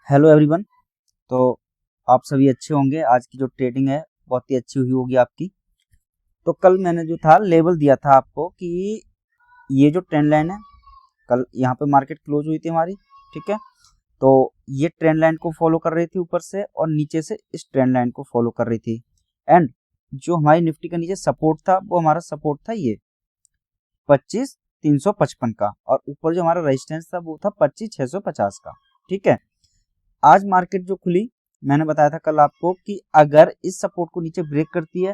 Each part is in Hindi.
Hello everyone. तो आप सभी अच्छे होंगे। आज की जो ट्रेडिंग है बहुत ही अच्छी हुई होगी आपकी। तो कल मैंने जो था लेवल दिया था आपको कि ये जो ट्रेंड लाइन है, कल यहाँ पे मार्केट क्लोज हुई थी हमारी, ठीक है। तो ये ट्रेंड लाइन को फॉलो कर रही थी ऊपर से और नीचे से इस ट्रेंड लाइन को फॉलो कर रही थी। एंड जो हमारी निफ्टी का नीचे सपोर्ट था वो हमारा सपोर्ट था ये 25,355 का, और ऊपर जो हमारा रेजिस्टेंस था वो था 25,650 का, ठीक है। आज मार्केट जो खुली, मैंने बताया था कल आपको कि अगर इस सपोर्ट को नीचे ब्रेक करती है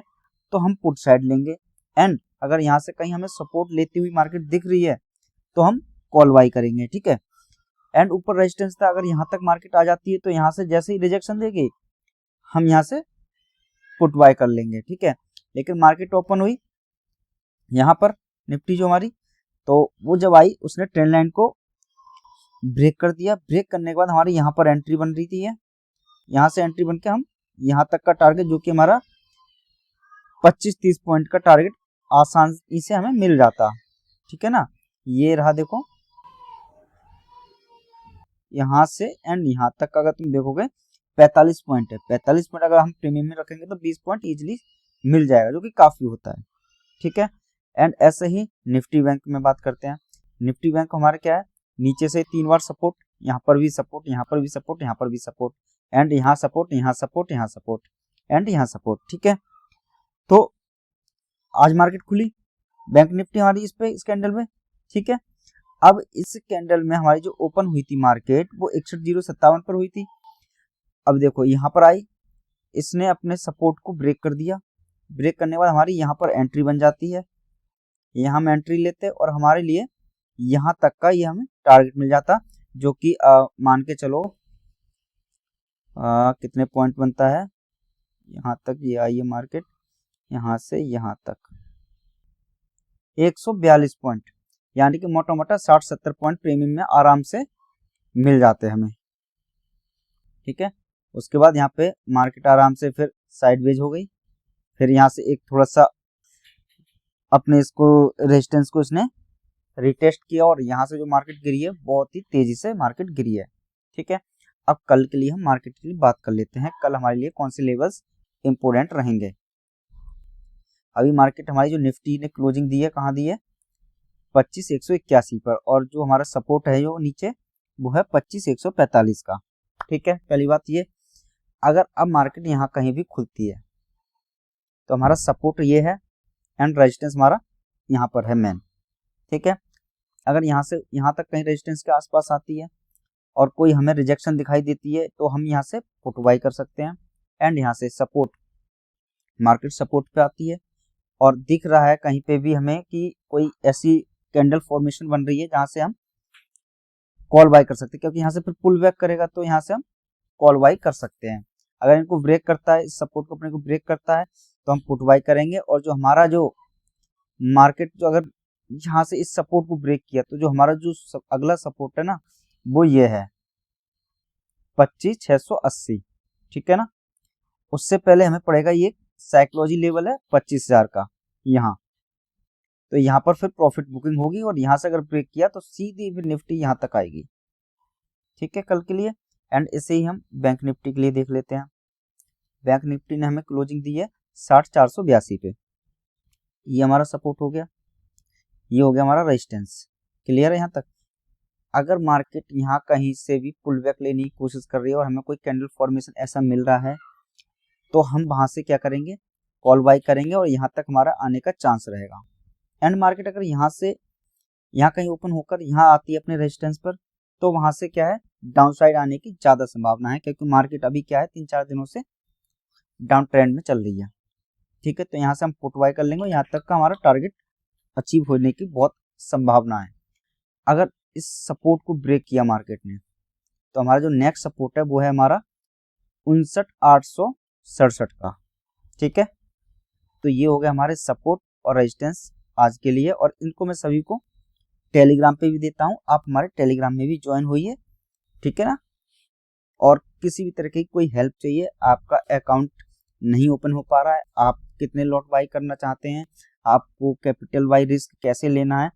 तो हम पुट साइड लेंगे, एंड अगर यहाँ से कहीं हमें सपोर्ट लेती हुई मार्केट दिख रही है तो हम कॉल बाई करेंगे, ठीक है। एंड ऊपर रेजिस्टेंस था, अगर यहाँ तक मार्केट आ जाती है तो यहाँ से जैसे ही रिजेक्शन देगी हम यहाँ से पुट बाय कर लेंगे, ठीक है। लेकिन मार्केट ओपन हुई यहाँ पर निफ्टी जो हमारी, तो वो जब आई उसने ट्रेंड लाइन को ब्रेक कर दिया। ब्रेक करने के बाद हमारी यहाँ पर एंट्री बन रही थी, यहाँ से एंट्री बन के हम यहाँ तक का टारगेट जो कि हमारा 25-30 पॉइंट का टारगेट आसानी से हमें मिल जाता, ठीक है ना। ये रहा, देखो यहाँ से एंड यहाँ तक का अगर तुम देखोगे 45 पॉइंट है। 45 पॉइंट अगर हम प्रीमियम में रखेंगे तो 20 पॉइंट इजिली मिल जाएगा, जो कि काफी होता है, ठीक है। एंड ऐसे ही निफ्टी बैंक में बात करते हैं। निफ्टी बैंक हमारा क्या है, नीचे से 3 बार सपोर्ट, यहाँ पर भी सपोर्ट, यहाँ पर भी सपोर्ट, यहाँ पर भी सपोर्ट, एंड यहाँ सपोर्ट, यहाँ सपोर्ट, यहाँ सपोर्ट, एंड यहाँ सपोर्ट, ठीक है। तो आज मार्केट खुली बैंक निफ्टी हमारी इस पे, इस कैंडल में, ठीक है। अब इस कैंडल में हमारी जो ओपन हुई थी मार्केट वो 61,057 पर हुई थी। अब देखो यहाँ पर आई, इसने अपने सपोर्ट को ब्रेक कर दिया। ब्रेक करने के बाद हमारी यहाँ पर एंट्री बन जाती है, यहाँ हम एंट्री लेते और हमारे लिए यहाँ तक का ये हमें टारगेट मिल जाता, जो कि मान के चलो कितने पॉइंट बनता है, यहाँ तक ये आई है मार्केट, यहाँ से यहाँ तक 142 पॉइंट, यानी कि मोटा मोटा 60-70 पॉइंट प्रीमियम में आराम से मिल जाते हैं हमें, ठीक है। उसके बाद यहाँ पे मार्केट आराम से फिर साइडवेज हो गई। फिर यहाँ से एक थोड़ा सा अपने इसको रेजिस्टेंस को इसने रिटेस्ट किया और यहाँ से जो मार्केट गिरी है बहुत ही तेजी से मार्केट गिरी है, ठीक है। अब कल के लिए हम मार्केट के लिए बात कर लेते हैं, कल हमारे लिए कौन से लेवल्स इंपोर्टेंट रहेंगे। अभी मार्केट हमारी जो निफ्टी ने क्लोजिंग दी है, कहाँ दी है, 25,181 पर, और जो हमारा सपोर्ट है जो नीचे वो है 25,145 का, ठीक है। पहली बात ये, अगर अब मार्केट यहाँ कहीं भी खुलती है तो हमारा सपोर्ट ये है एंड रेजिस्टेंस हमारा यहाँ पर है मेन, ठीक है। अगर यहाँ से यहाँ तक कहीं रेजिस्टेंस के आसपास आती है और कोई हमें रिजेक्शन दिखाई देती है तो हम यहाँ से पुट बाई कर सकते हैं। एंड यहाँ से सपोर्ट, मार्केट सपोर्ट पे आती है और दिख रहा है कहीं पे भी हमें कि कोई ऐसी कैंडल फॉर्मेशन बन रही है जहां से हम कॉल बाई कर सकते हैं, क्योंकि यहाँ से फिर पुल बैक करेगा तो यहाँ से हम कॉल बाई कर सकते हैं। अगर इनको ब्रेक करता है, इस सपोर्ट को अपने को ब्रेक करता है तो हम पुट बाई करेंगे। और जो हमारा जो मार्केट जो अगर यहाँ से इस सपोर्ट को ब्रेक किया तो जो हमारा जो अगला सपोर्ट है ना वो ये है 25,680, ठीक है ना। उससे पहले हमें पड़ेगा ये साइकोलॉजी लेवल है 25,000 का यहाँ, तो यहाँ पर फिर प्रॉफिट बुकिंग होगी और यहाँ से अगर ब्रेक किया तो सीधी फिर निफ्टी यहाँ तक आएगी, ठीक है, कल के लिए। एंड इसे ही हम बैंक निफ्टी के लिए देख लेते हैं। बैंक निफ्टी ने हमें क्लोजिंग दी है 60,482 पे, ये हमारा सपोर्ट हो गया, ये हो गया हमारा रेजिस्टेंस, क्लियर है यहाँ तक। अगर मार्केट यहाँ कहीं से भी पुल बैक लेने की कोशिश कर रही है और हमें कोई कैंडल फॉर्मेशन ऐसा मिल रहा है तो हम वहां से क्या करेंगे, कॉल बाई करेंगे और यहाँ तक हमारा आने का चांस रहेगा। एंड मार्केट अगर यहाँ से यहाँ कहीं ओपन होकर यहाँ आती है अपने रेजिस्टेंस पर तो वहां से क्या है, डाउन साइड आने की ज्यादा संभावना है, क्योंकि मार्केट अभी क्या है 3-4 दिनों से डाउन ट्रेंड में चल रही है, ठीक है। तो यहाँ से हम पुट बाई कर लेंगे और यहाँ तक का हमारा टारगेट अचीव होने की बहुत संभावना है। अगर इस सपोर्ट को ब्रेक किया मार्केट ने तो हमारा जो नेक्स्ट सपोर्ट है वो है हमारा 59,867 का, ठीक है। तो ये हो गया हमारे सपोर्ट और रेजिस्टेंस आज के लिए, और इनको मैं सभी को टेलीग्राम पे भी देता हूँ, आप हमारे टेलीग्राम में भी ज्वाइन होइए, ठीक है ना। और किसी भी तरह की कोई हेल्प चाहिए, आपका अकाउंट नहीं ओपन हो पा रहा है, आप कितने लॉट बाई करना चाहते हैं, आपको कैपिटल बाई रिस्क कैसे लेना है,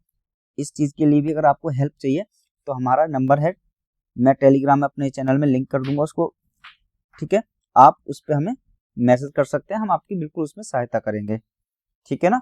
इस चीज़ के लिए भी अगर आपको हेल्प चाहिए तो हमारा नंबर है मैं टेलीग्राम में अपने चैनल में लिंक कर दूंगा उसको, ठीक है। आप उस पर हमें मैसेज कर सकते हैं, हम आपकी बिल्कुल उसमें सहायता करेंगे, ठीक है ना।